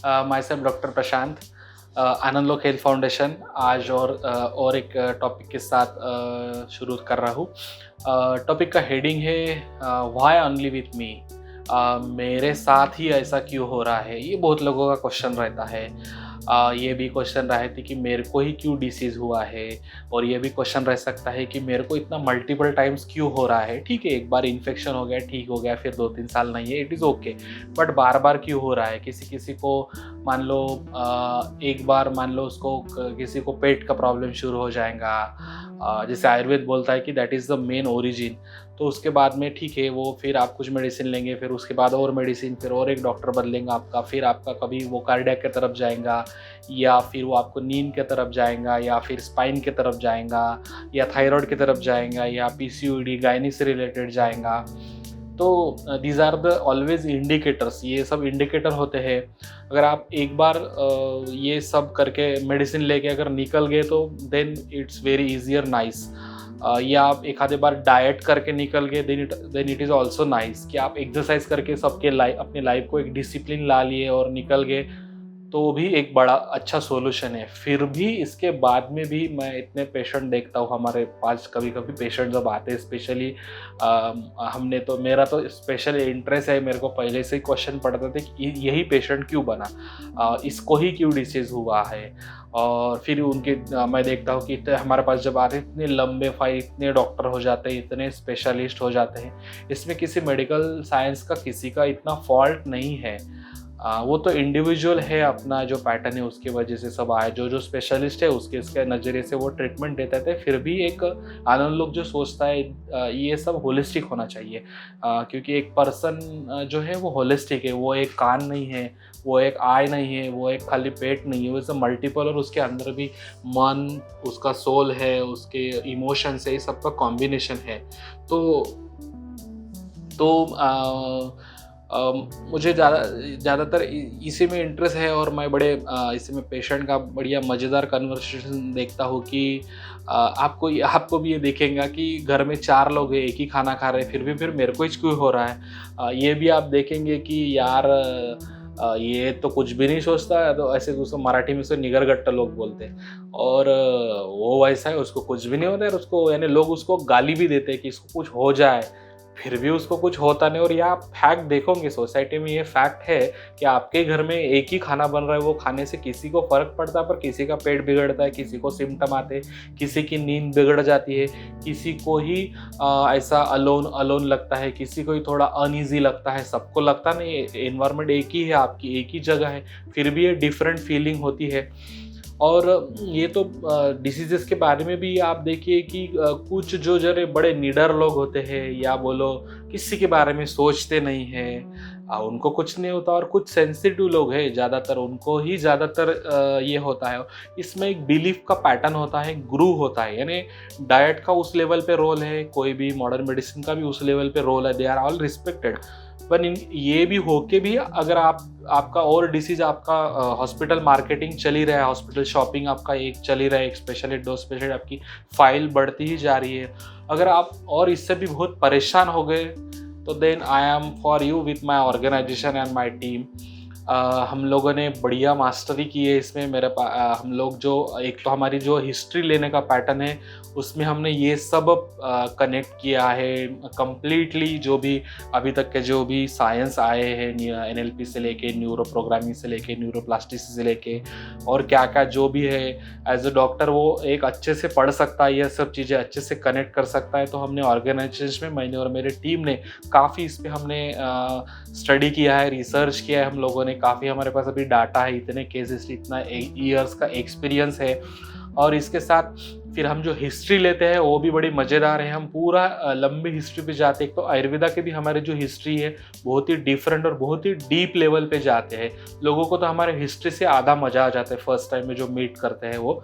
My self doctor प्रशांत, आनंद लोक health foundation. आज और एक टॉपिक के साथ शुरू कर रहा हूँ। टॉपिक का हेडिंग है व्हाई ओनली विथ मी। मेरे साथ ही ऐसा क्यों हो रहा है, ये बहुत लोगों का क्वेश्चन रहता है। ये भी क्वेश्चन रहती कि मेरे को ही क्यों डिसीज़ हुआ है, और ये भी क्वेश्चन रह सकता है कि मेरे को इतना मल्टीपल टाइम्स क्यों हो रहा है। ठीक है, एक बार इन्फेक्शन हो गया, ठीक हो गया, फिर 2-3 साल नहीं है, इट इज़ ओके। बट बार बार क्यों हो रहा है? किसी किसी को मान लो एक बार मान लो उसको किसी को पेट का प्रॉब्लम शुरू हो जाएगा, जैसे आयुर्वेद बोलता है कि that is the main origin. तो उसके बाद में ठीक है, वो फिर आप कुछ मेडिसिन लेंगे, फिर उसके बाद और मेडिसिन, फिर और एक डॉक्टर बदलेंगे आपका, फिर आपका कभी वो कार्डियक की तरफ जाएगा, या फिर वो आपको नींद की तरफ जाएगा, या फिर स्पाइन की तरफ जाएगा, या थायराइड की तरफ जाएगा, या पीसीओडी गायनी से रिलेटेड जाएगा। तो these are the always indicators, ये सब इंडिकेटर होते हैं। अगर आप एक बार ये सब करके मेडिसिन लेके अगर निकल गए तो then it's very easier nice. या आप एक आधे बार डाइट करके निकल गए, then it is also nice कि आप एक्सरसाइज करके सबके अपनी लाइफ को एक डिसिप्लिन ला लिए और निकल गए, तो भी एक बड़ा अच्छा सॉल्यूशन है। फिर भी इसके बाद में भी मैं इतने पेशेंट देखता हूँ हमारे पास, कभी कभी पेशेंट जब आते हैं स्पेशली, हमने तो मेरा तो स्पेशल इंटरेस्ट है, मेरे को पहले से ही क्वेश्चन पड़ते थे कि यही पेशेंट क्यों बना, इसको ही क्यों डिसीज़ हुआ है। और फिर उनके मैं देखता हूँ कि हमारे पास जब आते हैं इतने लंबे फाइल, इतने डॉक्टर हो जाते हैं, इतने स्पेशलिस्ट हो जाते हैं। इसमें किसी मेडिकल साइंस का किसी का इतना फॉल्ट नहीं है। वो तो इंडिविजुअल है, अपना जो पैटर्न है उसकी वजह से सब आए। जो स्पेशलिस्ट है उसके नज़रिए से वो ट्रीटमेंट देते थे। फिर भी एक आनंद लोग जो सोचता है ये सब होलिस्टिक होना चाहिए, क्योंकि एक पर्सन जो है वो होलिस्टिक है। वो एक कान नहीं है, वो एक आई नहीं है, वो एक खाली पेट नहीं है, वो सब मल्टीपल, और उसके अंदर भी मन, उसका सोल है, उसके इमोशंस है, ये सबका कॉम्बिनेशन है। तो मुझे ज़्यादातर इसी में इंटरेस्ट है, और मैं बड़े इसी में पेशेंट का बढ़िया मज़ेदार कन्वर्सेशन देखता हूँ कि आपको भी ये देखेंगे कि घर में 4 लोग हैं, एक ही खाना खा रहे हैं, फिर मेरे को ही क्यों हो रहा है। ये भी आप देखेंगे कि यार ये तो कुछ भी नहीं सोचता है, तो ऐसे उसको मराठी में से निगरगट्टा लोग बोलते हैं। और वो वैसा है, उसको कुछ भी नहीं होता है, उसको यानी लोग उसको गाली भी देते हैं कि इसको कुछ हो जाए, फिर भी उसको कुछ होता नहीं। और ये आप फैक्ट देखोगे सोसाइटी में, ये फैक्ट है कि आपके घर में एक ही खाना बन रहा है, वो खाने से किसी को फ़र्क पड़ता है, पर किसी का पेट बिगड़ता है, किसी को सिम्टम आते हैं, किसी की नींद बिगड़ जाती है, किसी को ही ऐसा अलोन लगता है, किसी को ही थोड़ा अनईजी लगता है। सबको लगता नहीं, एनवायरनमेंट एक ही है, आपकी एक ही जगह है, फिर भी ये डिफरेंट फीलिंग होती है। और ये तो डिसीज़ेस के बारे में भी आप देखिए कि कुछ जो जरे बड़े निडर लोग होते हैं, या बोलो किसी के बारे में सोचते नहीं हैं, उनको कुछ नहीं होता। और कुछ सेंसिटिव लोग हैं, ज़्यादातर उनको ही ज़्यादातर ये होता है। इसमें एक बिलीफ का पैटर्न होता है, गुरु होता है, यानी डाइट का उस लेवल पे रोल है, कोई भी मॉडर्न मेडिसिन का भी उस लेवल पे रोल है, दे आर ऑल रिस्पेक्टेड। पर ये भी होके भी अगर आपका और डिसीज, आपका हॉस्पिटल मार्केटिंग चली रहा है, हॉस्पिटल शॉपिंग आपका एक चली रहा है, एक स्पेशलिस्ट दो स्पेशलिस्ट, आपकी फाइल बढ़ती ही जा रही है। अगर आप और इससे भी बहुत परेशान हो गए, तो then I am for you with my organisation and my team. हम लोगों ने बढ़िया मास्टरी की है इसमें। हम लोग जो एक तो हमारी जो हिस्ट्री लेने का पैटर्न है, उसमें हमने ये सब कनेक्ट किया है कंप्लीटली। जो भी अभी तक के जो भी साइंस आए हैं, NLP से लेके, न्यूरो प्रोग्रामिंग से लेके, न्यूरोप्लास्टिसिटी से लेके, और क्या क्या जो भी है, एज अ डॉक्टर वो एक अच्छे से पढ़ सकता है, ये सब चीज़ें अच्छे से कनेक्ट कर सकता है। तो हमने ऑर्गेनाइजेशन में, मैंने और मेरे टीम ने काफ़ी इस पर हमने स्टडी किया है, रिसर्च किया है हम लोगों ने। काफ़ी हमारे पास अभी डाटा है, इतने केसेस, इतना ईयर्स का एक्सपीरियंस है। और इसके साथ फिर हम जो हिस्ट्री लेते हैं वो भी बड़ी मज़ेदार है। हम पूरा लंबी हिस्ट्री पे जाते हैं। एक तो आयुर्वेदा के भी हमारे जो हिस्ट्री है बहुत ही डिफरेंट और बहुत ही डीप लेवल पे जाते हैं। लोगों को तो हमारे हिस्ट्री से आधा मज़ा आ जाता है फर्स्ट टाइम में जो मीट करते हैं वो,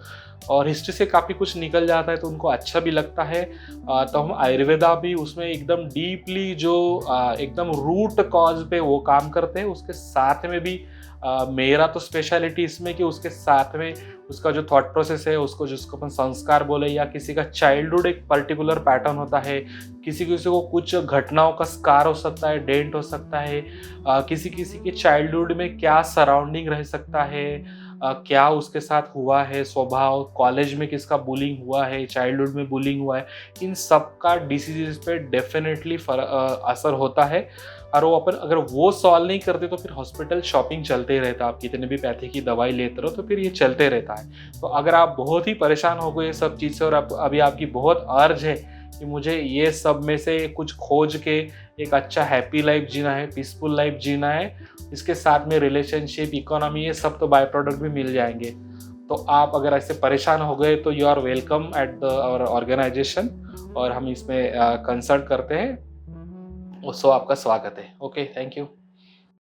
और हिस्ट्री से काफ़ी कुछ निकल जाता है तो उनको अच्छा भी लगता है। तो हम आयुर्वेदा भी उसमें एकदम डीपली जो एकदम रूट कॉज पे वो काम करते हैं। उसके साथ में भी मेरा तो स्पेशलिटी इसमें कि उसके साथ में उसका जो थॉट प्रोसेस है, उसको जिसको अपन संस्कार बोले, या किसी का चाइल्डहुड एक पर्टिकुलर पैटर्न होता है, किसी किसी को कुछ घटनाओं का स्कार हो सकता है, डेंट हो सकता है, किसी किसी के चाइल्डहुड में क्या सराउंडिंग रह सकता है, क्या उसके साथ हुआ है स्वभाव, कॉलेज में किसका बुलिंग हुआ है, चाइल्डहुड में बुलिंग हुआ है, इन सब का डिसीजेस पे डेफिनेटली असर होता है। और वो अपन अगर वो सॉल्व नहीं करते तो फिर हॉस्पिटल शॉपिंग चलते ही रहता है, आप कितने भी पैसे की दवाई लेते रहो तो फिर ये चलते रहता है। तो अगर आप बहुत ही परेशान हो गए सब चीज़ से और अभी आपकी बहुत अर्ज है कि मुझे ये सब में से कुछ खोज के एक अच्छा हैप्पी लाइफ जीना है, पीसफुल लाइफ जीना है, इसके साथ में रिलेशनशिप, इकोनॉमी, ये सब तो बाय प्रोडक्ट भी मिल जाएंगे। तो आप अगर ऐसे परेशान हो गए तो you are welcome at the our organisation, और हम इसमें कंसल्ट करते हैं। सो आपका स्वागत है। Okay, thank you.